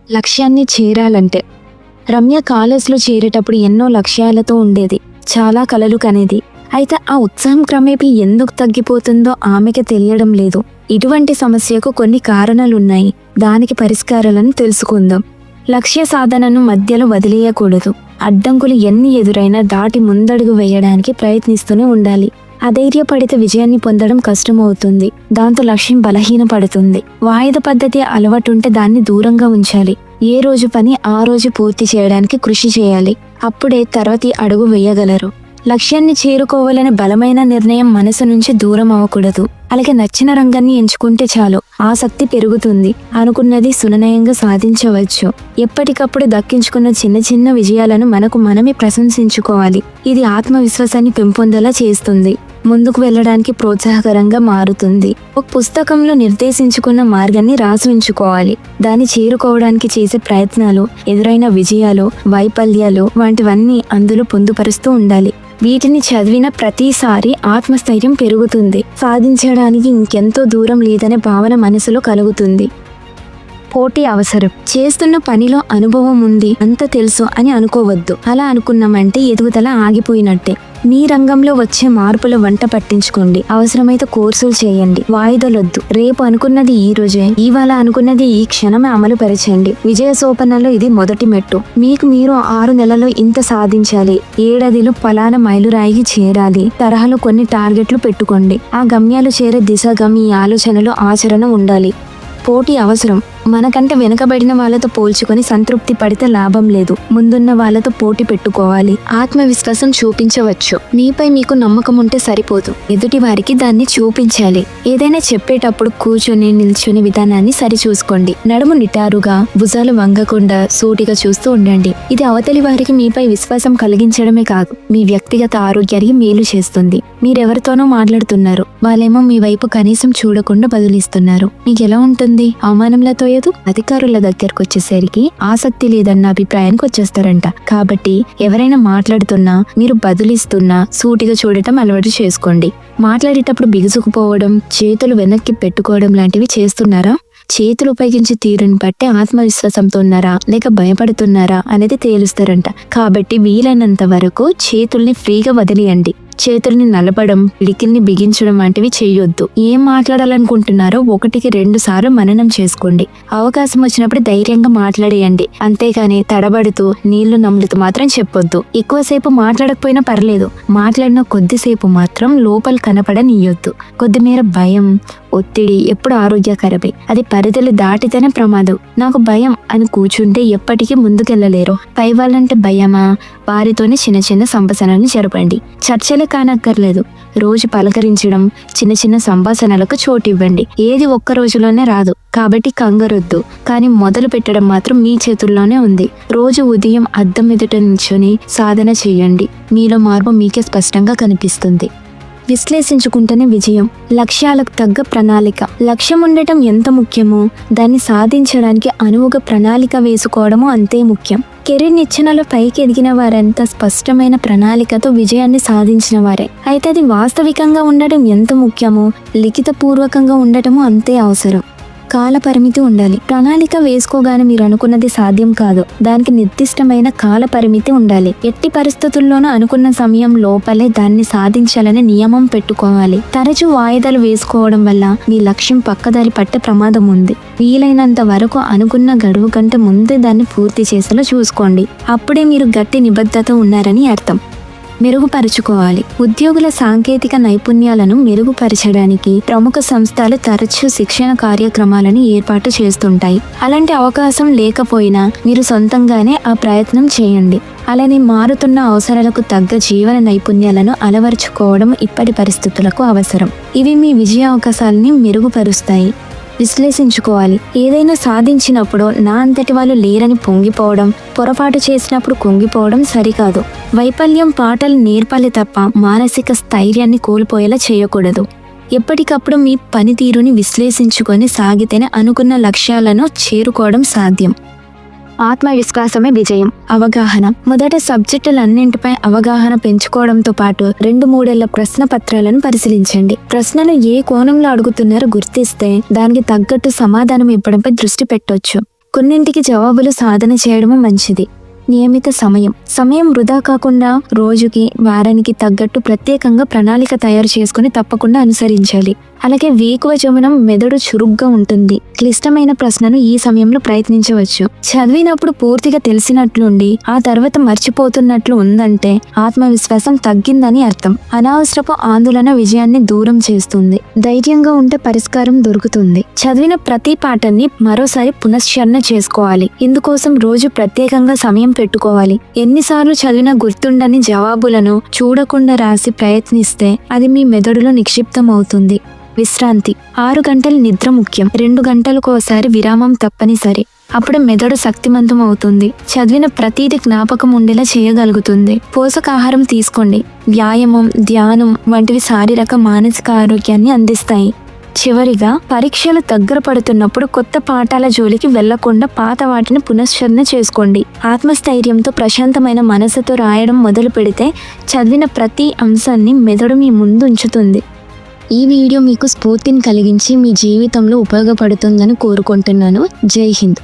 లక్ష్యాన్ని చేరాలంటే రమ్య కాలేజ్లో చేరేటప్పుడు ఎన్నో లక్ష్యాలతో ఉండేది. చాలా కలలు కనేది. అయితే ఆ ఉత్సాహం క్రమేపీ ఎందుకు తగ్గిపోతుందో ఆమెకి తెలియడం లేదు. ఇటువంటి సమస్యకు కొన్ని కారణాలున్నాయి. దానికి పరిష్కారాలను తెలుసుకుందాం. లక్ష్య సాధనను మధ్యలో వదిలేయకూడదు. అడ్డంకులు ఎన్ని ఎదురైనా దాటి ముందడుగు వేయడానికి ప్రయత్నిస్తూనే ఉండాలి. అధైర్యపడితే విజయాన్ని పొందడం కష్టమవుతుంది. దాంతో లక్ష్యం బలహీనపడుతుంది. వాయిదా పద్ధతి అలవాటుంటే దాన్ని దూరంగా ఉంచాలి. ఏ రోజు పని ఆ రోజు పూర్తి చేయడానికి కృషి చేయాలి. అప్పుడే తర్వాతి అడుగు వేయగలరు. లక్ష్యాన్ని చేరుకోవాలనే బలమైన నిర్ణయం మనసు నుంచి దూరం అవ్వకూడదు. అలాగే నచ్చిన రంగాన్ని ఎంచుకుంటే చాలు, ఆసక్తి పెరుగుతుంది. అనుకున్నది సుననయంగా సాధించవచ్చు. ఎప్పటికప్పుడు దక్కించుకున్న చిన్న చిన్న విజయాలను మనకు మనమే ప్రశంసించుకోవాలి. ఇది ఆత్మవిశ్వాసాన్ని పెంపొందేలా చేస్తుంది. ముందుకు వెళ్ళడానికి ప్రోత్సాహకరంగా మారుతుంది. ఒక పుస్తకంలో నిర్దేశించుకున్న మార్గాన్ని రాసి ఉంచుకోవాలి. దాన్ని చేరుకోవడానికి చేసే ప్రయత్నాలు, ఎదురైన విజయాలు, వైఫల్యాలు వంటివన్నీ అందులో పొందుపరుస్తూ ఉండాలి. వీటిని చదివిన ప్రతిసారి ఆత్మస్థైర్యం పెరుగుతుంది. సాధించడానికి ఇంకెంతో దూరం లేదనే భావన మనసులో కలుగుతుంది. పోటీ అవసరం. చేస్తున్న పనిలో అనుభవం ఉంది, అంత తెలుసు అని అనుకోవద్దు. అలా అనుకున్నామంటే ఎదుగుదల ఆగిపోయినట్టే. మీ రంగంలో వచ్చే మార్పుల వంట పట్టించుకోండి. అవసరమైతే కోర్సులు చేయండి. వాయిదాలొద్దు. రేపు అనుకున్నది ఈ రోజే, ఇవాళ అనుకున్నది ఈ క్షణమే అమలు పరచండి. విజయ సోపనలో ఇది మొదటి మెట్టు. మీకు మీరు 6 నెలల్లో ఇంత సాధించాలి, ఏడాదిలో ఫలానా మైలురాయికి చేరాలి తరహాలో కొన్ని టార్గెట్లు పెట్టుకోండి. ఆ గమ్యాలు చేరే దిశగా మీ ఆలోచనలో ఆచరణ ఉండాలి. పోటీ అవసరం. మనకంటే వెనుకబడిన వాళ్ళతో పోల్చుకొని సంతృప్తి పడితే లాభం లేదు. ముందున్న వాళ్ళతో పోటీ పెట్టుకోవాలి. ఆత్మవిశ్వాసం చూపించవచ్చు. మీపై మీకు నమ్మకం ఉంటే సరిపోదు, ఎదుటి వారికి దాన్ని చూపించాలి. ఏదైనా చెప్పేటప్పుడు కూర్చొని నిల్చుని విధానాన్ని సరిచూసుకోండి. నడుము నిటారుగా, భుజాలు వంగకుండా సూటిగా చూస్తూ ఉండండి. ఇది అవతలి వారికి మీపై విశ్వాసం కలిగించడమే కాదు, మీ వ్యక్తిగత ఆరోగ్యానికి మేలు చేస్తుంది. మీరెవరితోనో మాట్లాడుతున్నారు, వాళ్ళేమో మీ వైపు కనీసం చూడకుండా బదులిస్తున్నారు. మీకు ఎలా ఉంటుంది? అవమానంలతో అధికారుల దగ్గరకు వచ్చేసరికి ఆసక్తి లేదన్న అభిప్రాయానికి వచ్చేస్తారంట. కాబట్టి ఎవరైనా మాట్లాడుతున్నా మీరు బదులిస్తున్నా సూటిగా చూడటం అలవాటు చేసుకోండి. మాట్లాడేటప్పుడు బిగుసుకుపోవడం, చేతులు వెనక్కి పెట్టుకోవడం లాంటివి చేస్తున్నారా? చేతులు ఉపయోగించి తీరుని బట్టి ఆత్మవిశ్వాసంతో ఉన్నారా లేక భయపడుతున్నారా అనేది తేలుస్తారంట. కాబట్టి వీలైనంత వరకు చేతుల్ని ఫ్రీగా వదిలేయండి. చేతుల్ని నలపడం, పిడికిల్ని బిగించడం వంటివి చేయొద్దు. ఏం మాట్లాడాలనుకుంటున్నారో 1-2 సార్లు మననం చేసుకోండి. అవకాశం వచ్చినప్పుడు ధైర్యంగా మాట్లాడేయండి. అంతేగాని తడబడుతూ నీళ్లు నమ్ములుతూ మాత్రం చెప్పొద్దు. ఎక్కువసేపు మాట్లాడకపోయినా పర్లేదు, మాట్లాడిన కొద్దిసేపు మాత్రం లోపల కనపడనీయొద్దు. కొద్దిమేర భయం, ఒత్తిడి ఎప్పుడు ఆరోగ్యకరమే. అది పరిధులు దాటితేనే ప్రమాదం. నాకు భయం అని కూర్చుంటే ఎప్పటికీ ముందుకెళ్ళలేరు. పై వాళ్ళంటే భయమా? వారితోనే చిన్న చిన్న సంభాషణలను జరపండి. చర్చలే కానక్కర్లేదు. రోజు పలకరించడం, చిన్న చిన్న సంభాషణలకు చోటివ్వండి. ఏది ఒక్క రోజులోనే రాదు, కాబట్టి కంగారొద్దు. కానీ మొదలు పెట్టడం మాత్రం మీ చేతుల్లోనే ఉంది. రోజు ఉదయం అద్దం ఎదుట నిల్చొని సాధన చేయండి. మీలో మార్పు మీకే స్పష్టంగా కనిపిస్తుంది. విశ్లేషించుకుంటేనే విజయం. లక్ష్యాలకు తగ్గ ప్రణాళిక. లక్ష్యం ఉండటం ఎంత ముఖ్యమో దాన్ని సాధించడానికి అనువుగా ప్రణాళిక వేసుకోవడము అంతే ముఖ్యం. కెరీర్ నిచ్చెనలో పైకి ఎదిగిన వారంతా స్పష్టమైన ప్రణాళికతో విజయాన్ని సాధించిన వారే. అయితే అది వాస్తవికంగా ఉండటం ఎంత ముఖ్యమో లిఖిత పూర్వకంగా ఉండటము అంతే అవసరం. కాల పరిమితి ఉండాలి. ప్రణాళిక వేసుకోగానే మీరు అనుకున్నది సాధ్యం కాదు. దానికి నిర్దిష్టమైన కాల పరిమితి ఉండాలి. ఎట్టి పరిస్థితుల్లోనూ అనుకున్న సమయం లోపలే దాన్ని సాధించాలని నియమం పెట్టుకోవాలి. తరచూ వాయిదాలు వేసుకోవడం వల్ల మీ లక్ష్యం పక్కదారి పట్టే ప్రమాదం ఉంది. వీలైనంత వరకు అనుకున్న గడువు కంటే ముందే దాన్ని పూర్తి చేసేలా చూసుకోండి. అప్పుడే మీరు గట్టి నిబద్ధత ఉన్నారని అర్థం. మెరుగుపరుచుకోవాలి. ఉద్యోగుల సాంకేతిక నైపుణ్యాలను మెరుగుపరచడానికి ప్రముఖ సంస్థలు తరచూ శిక్షణ కార్యక్రమాలను ఏర్పాటు చేస్తుంటాయి. అలాంటి అవకాశం లేకపోయినా మీరు సొంతంగానే ఆ ప్రయత్నం చేయండి. అలానే మారుతున్న అవసరాలకు తగ్గ జీవన నైపుణ్యాలను అలవరుచుకోవడం ఇప్పటి పరిస్థితులకు అవసరం. ఇవి మీ విజయ అవకాశాలని మెరుగుపరుస్తాయి. విశ్లేషించుకోవాలి. ఏదైనా సాధించినప్పుడు నా అంతటి వాళ్ళు లేరని పొంగిపోవడం, పొరపాటు చేసినప్పుడు కుంగిపోవడం సరికాదు. వైఫల్యం పాఠాలు నేర్పాలి తప్ప మానసిక స్థైర్యాన్ని కోల్పోయేలా చేయకూడదు. ఎప్పటికప్పుడు మీ పనితీరుని విశ్లేషించుకొని సాగితేనే అనుకున్న లక్ష్యాలను చేరుకోవడం సాధ్యం. ఆత్మవిశ్వాసమే విజయం. అవగాహన. మొదట సబ్జెక్టులన్నింటిపై అవగాహన పెంచుకోవడంతో పాటు 2-3 ప్రశ్న పత్రాలను పరిశీలించండి. ప్రశ్నలు ఏ కోణంలో అడుగుతున్నారో గుర్తిస్తే దానికి తగ్గట్టు సమాధానం ఇవ్వడంపై దృష్టి పెట్టొచ్చు. కొన్నింటికి జవాబులు సాధన చేయడము మంచిది. నియమిత సమయం వృధా కాకుండా రోజుకి వారానికి తగ్గట్టు ప్రత్యేకంగా ప్రణాళిక తయారు చేసుకుని తప్పకుండా అనుసరించాలి. అలాగే వేకువజామున మెదడు చురుగ్గా ఉంటుంది. క్లిష్టమైన ప్రశ్నను ఈ సమయంలో ప్రయత్నించవచ్చు. చదివినప్పుడు పూర్తిగా తెలిసినట్లుండి ఆ తర్వాత మర్చిపోతున్నట్లు ఉందంటే ఆత్మవిశ్వాసం తగ్గిందని అర్థం. అనవసరపు ఆందోళన విజయాన్ని దూరం చేస్తుంది. ధైర్యంగా ఉంటే పరిష్కారం దొరుకుతుంది. చదివిన ప్రతి పాఠాన్ని మరోసారి పునశ్చరణ చేసుకోవాలి. ఇందుకోసం రోజు ప్రత్యేకంగా సమయం పెట్టుకోవాలి. ఎన్నిసార్లు చదివినా గుర్తుండని జవాబులను చూడకుండా రాసి ప్రయత్నిస్తే అది మీ మెదడులో నిక్షిప్తం అవుతుంది. విశ్రాంతి. 6 గంటలు నిద్ర ముఖ్యం. 2 గంటలకోసారి విరామం తప్పనిసరి. అప్పుడే మెదడు శక్తివంతం అవుతుంది. చదివిన ప్రతీది జ్ఞాపకం ఉండేలా చేయగలుగుతుంది. పోషకాహారం తీసుకోండి. వ్యాయామం, ధ్యానం వంటివి శారీరక, మానసిక ఆరోగ్యాన్ని అందిస్తాయి. చివరిగా పరీక్షలు దగ్గర పడుతున్నప్పుడు కొత్త పాఠాల జోలికి వెళ్లకుండా పాత వాటిని పునశ్చరణ చేసుకోండి. ఆత్మస్థైర్యంతో ప్రశాంతమైన మనసుతో రాయడం మొదలు పెడితే చదివిన ప్రతి అంశాన్ని మెదడు మీ ముందు ఉంచుతుంది. ఈ వీడియో మీకు స్ఫూర్తిని కలిగించి మీ జీవితంలో ఉపయోగపడుతుందని కోరుకుంటున్నాను. జై హింద్.